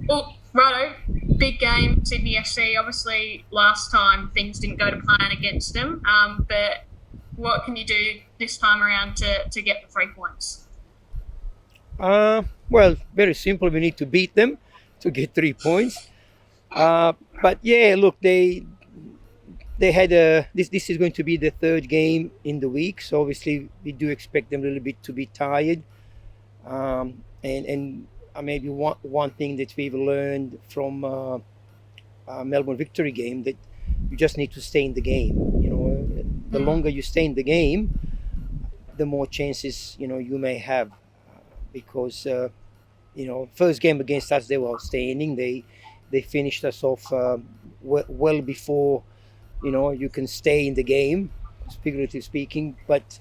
Well, Rado, big game, Sydney FC. Obviously, last time things didn't go to plan against them. But what can you do this time around to get the 3 points? Well, very simple. We need to beat them to get 3 points. But yeah, look, they had a this is going to be the third game in the week, so obviously we do expect them a little bit to be tired. And maybe one thing that we've learned from Melbourne Victory game, that you just need to stay in the game. The Mm. longer you stay in the game, the more chances you may have, because first game against us they were outstanding. They finished us off well before you can stay in the game, figuratively speaking. But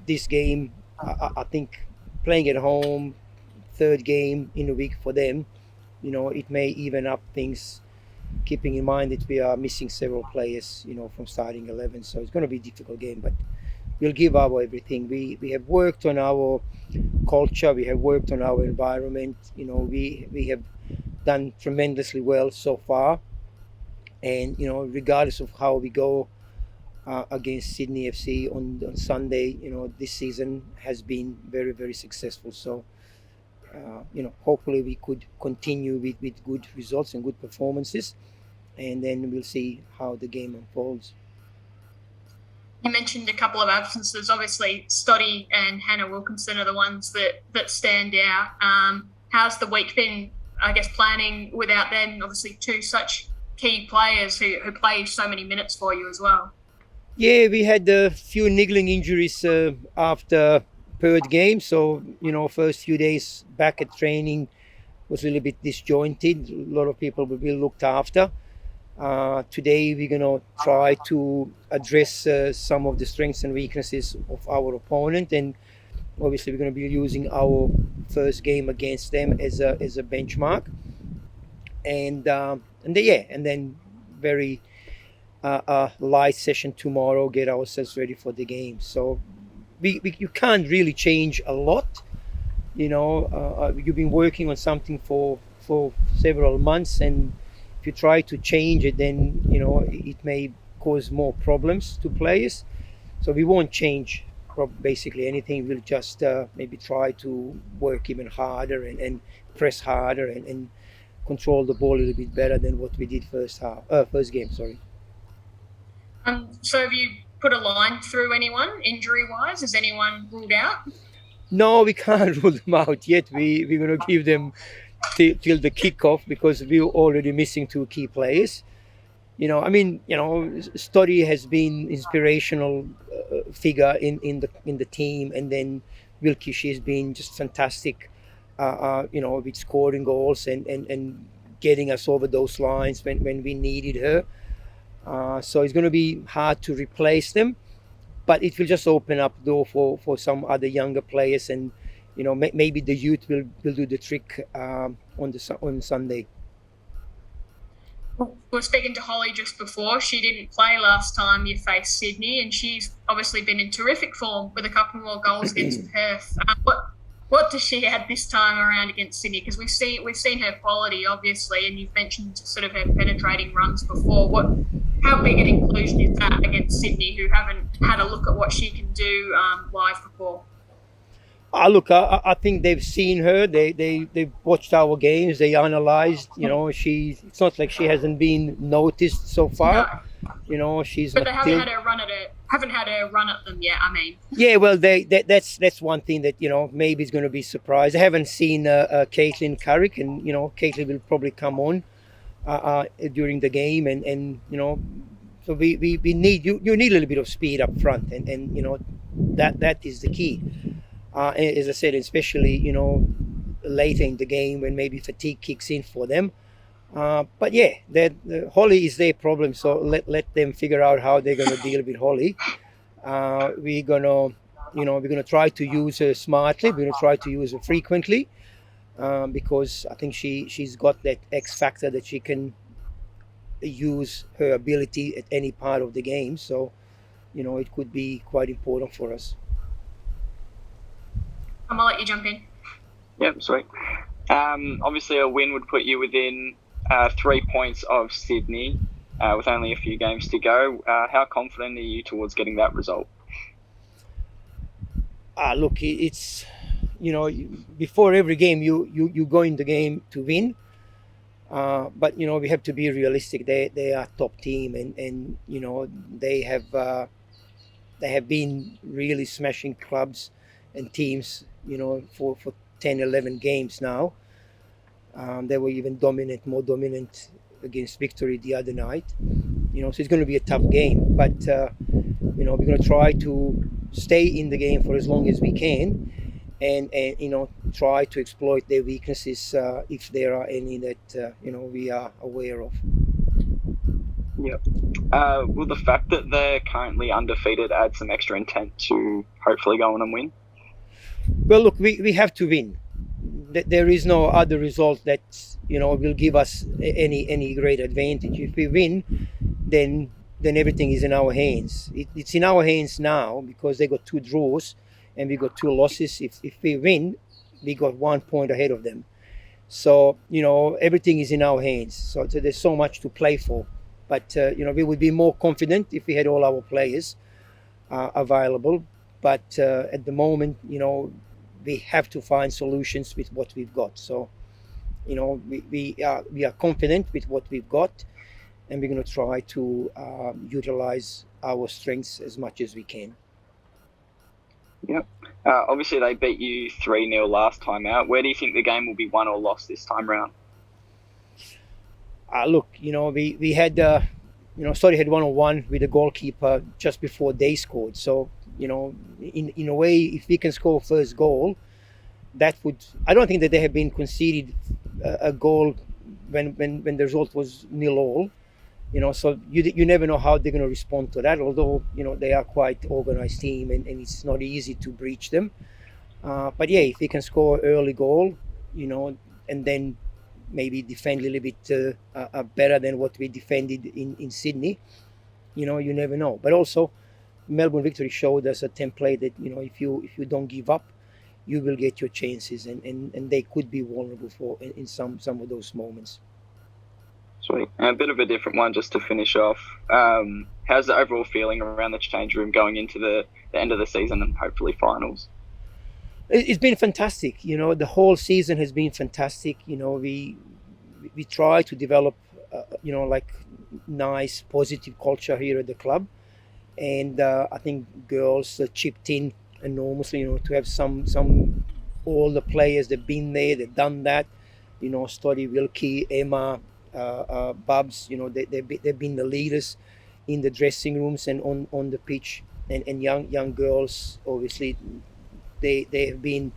this game, I think, playing at home, third game in a week for them, it may even up things, keeping in mind that we are missing several players, from starting 11. So it's going to be a difficult game, but we'll give our everything. We have worked on our culture, we have worked on our environment. We have done tremendously well so far, and regardless of how we go against Sydney FC on Sunday, this season has been very, very successful. So hopefully we could continue with good results and good performances, and then we'll see how the game unfolds. You mentioned a couple of absences. Obviously, Stoddy and Hannah Wilkinson are the ones that stand out. How's the week been, I guess, planning without them? Obviously, two such key players who play so many minutes for you as well. Yeah, we had a few niggling injuries after Perth game, so first few days back at training was a little bit disjointed. A lot of people will be looked after. Today we're gonna try to address some of the strengths and weaknesses of our opponent, and obviously we're gonna be using our first game against them as a benchmark, and then very light session tomorrow. Get ourselves ready for the game. So you can't really change a lot. You've been working on something for several months, and if you try to change it, then it may cause more problems to players. So we won't change basically anything. We'll just maybe try to work even harder, and press harder, and control the ball a little bit better than what we did first game. Sorry. So have you put a line through anyone injury wise? Is anyone ruled out? No, we can't rule them out yet. We're going to give them till the kickoff, because we're already missing two key players. Story has been inspirational figure in the team, and then Wilkie, she's been just fantastic. With scoring goals, and getting us over those lines when we needed her. So it's going to be hard to replace them, but it will just open up door for some other younger players, and maybe the youth will do the trick on Sunday. We were speaking to Holly just before. She didn't play last time you faced Sydney, and she's obviously been in terrific form with a couple more goals against Perth. What does she add this time around against Sydney? Because we've seen her quality, obviously, and you've mentioned sort of her penetrating runs before. How big an inclusion is that against Sydney, who haven't had a look at what she can do live before? Look, I think they've seen her. They've watched our games. They analyzed. It's not like she hasn't been noticed so far. No, She's but they haven't had her run at them yet. I mean, yeah. Well, that's one thing that maybe is going to be surprised. I haven't seen Caitlin Carrick, and Caitlin will probably come on during the game, and so we need you need a little bit of speed up front, and that is the key. As I said, especially later in the game when maybe fatigue kicks in for them. But yeah, that Holly is their problem, so let them figure out how they're going to deal with Holly. We're gonna try to use her smartly. We're gonna try to use her frequently, because I think she's got that X factor that she can use her ability at any part of the game. So it could be quite important for us. I'm gonna let you jump in. Yep, sweet. Obviously, a win would put you within 3 points of Sydney with only a few games to go. How confident are you towards getting that result? Look, it's, before every game, you go in the game to win. But we have to be realistic. They are top team, and they have been really smashing clubs and teams, for 10, 11 games now. They were even more dominant against Victory the other night. So it's going to be a tough game, but we're going to try to stay in the game for as long as we can, and try to exploit their weaknesses if there are any that we are aware of. Yep. Will the fact that they're currently undefeated add some extra intent to hopefully go on and win? Well, look, we have to win. There is no other result that will give us any great advantage. If we win, then everything is in our hands. It's in our hands now because they got 2 draws and we got 2 losses. If we win, we got 1 point ahead of them. So everything is in our hands. So there's so much to play for. But we would be more confident if we had all our players available. But at the moment, we have to find solutions with what we've got. So we are confident with what we've got, and we're going to try to utilize our strengths as much as we can. Yep. Obviously, they beat you 3-0 last time out. Where do you think the game will be won or lost this time round? Look, we had, Story had 1-on-1 with the goalkeeper just before they scored. So, in a way, if we can score first goal, that would. I don't think that they have been conceded a goal when the result was 0-0. So you never know how they're going to respond to that. Although they are quite organized team, and it's not easy to breach them. But yeah, if we can score early goal, and then maybe defend a little bit better than what we defended in Sydney, you never know. But also, Melbourne Victory showed us a template that if you don't give up, you will get your chances, and they could be vulnerable in some of those moments. Sweet. And a bit of a different one just to finish off. How's the overall feeling around the change room going into the end of the season and hopefully finals? It's been fantastic. The whole season has been fantastic. We try to develop, like nice, positive culture here at the club. And I think girls chipped in enormously, to have some all the players that have been there, they've done that. Stoddy, Wilkie, Emma, Bubs, they've been the leaders in the dressing rooms and on the pitch. And young girls, obviously, they have been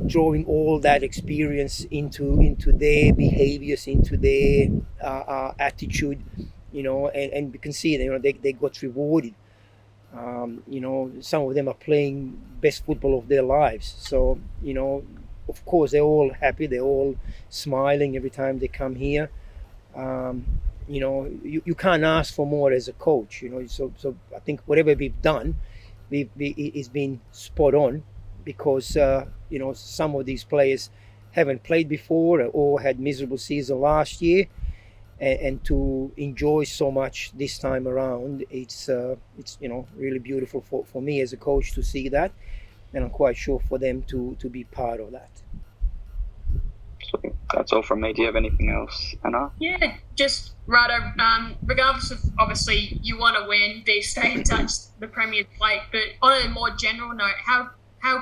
drawing all that experience into their behaviors, into their attitude, and we can see they got rewarded. Some of them are playing best football of their lives. So, of course, they're all happy. They're all smiling every time they come here. You can't ask for more as a coach. So I think whatever we've done, it's been spot on, because some of these players haven't played before or had miserable season last year, and to enjoy so much this time around, it's really beautiful for me as a coach to see that, and I'm quite sure for them to be part of that. So that's all from me. Do you have anything else, Anna? Yeah, just Rado, regardless of, obviously, you want to win, do stay in touch the Premier's plate, but on a more general note, how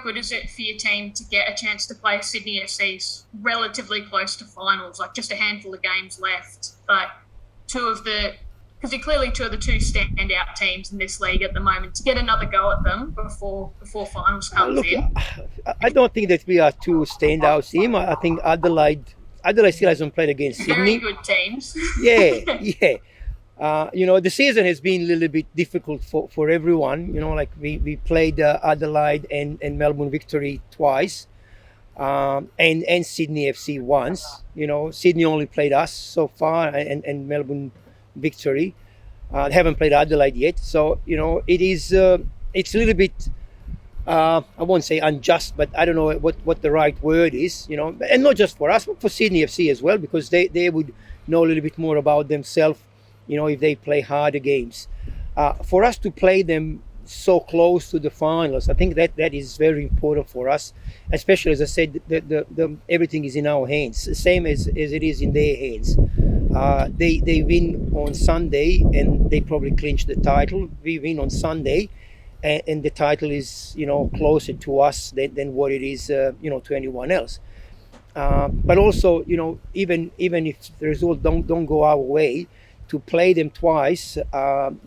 good is it for your team to get a chance to play Sydney FC's relatively close to finals, like just a handful of games left, but because you're clearly 2 of the 2 standout teams in this league at the moment, to get another go at them before finals comes in? I don't think that we are 2 standout teams. I think Adelaide still hasn't played against Sydney. Very good teams. Yeah. The season has been a little bit difficult for everyone. Like we played Adelaide and Melbourne Victory twice, and Sydney FC once. Sydney only played us so far, and Melbourne Victory. They haven't played Adelaide yet. So, it's a little bit I won't say unjust, but I don't know what the right word is, and not just for us, but for Sydney FC as well, because they would know a little bit more about themselves, if they play harder games. For us to play them so close to the finals, I think that is very important for us, especially as I said, everything is in our hands, the same as it is in their hands. They win on Sunday and they probably clinch the title. We win on Sunday, and the title is closer to us than what it is to anyone else. But also even if the result don't go our way, to play them twice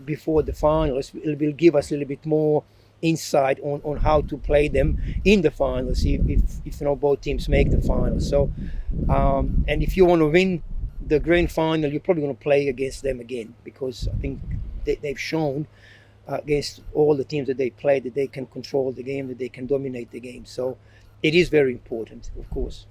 before the finals will give us a little bit more insight on how to play them in the finals if both teams make the finals. So and if you want to win the grand final, you're probably going to play against them again, because I think they've shown against all the teams that they play that they can control the game, that they can dominate the game. So it is very important, of course.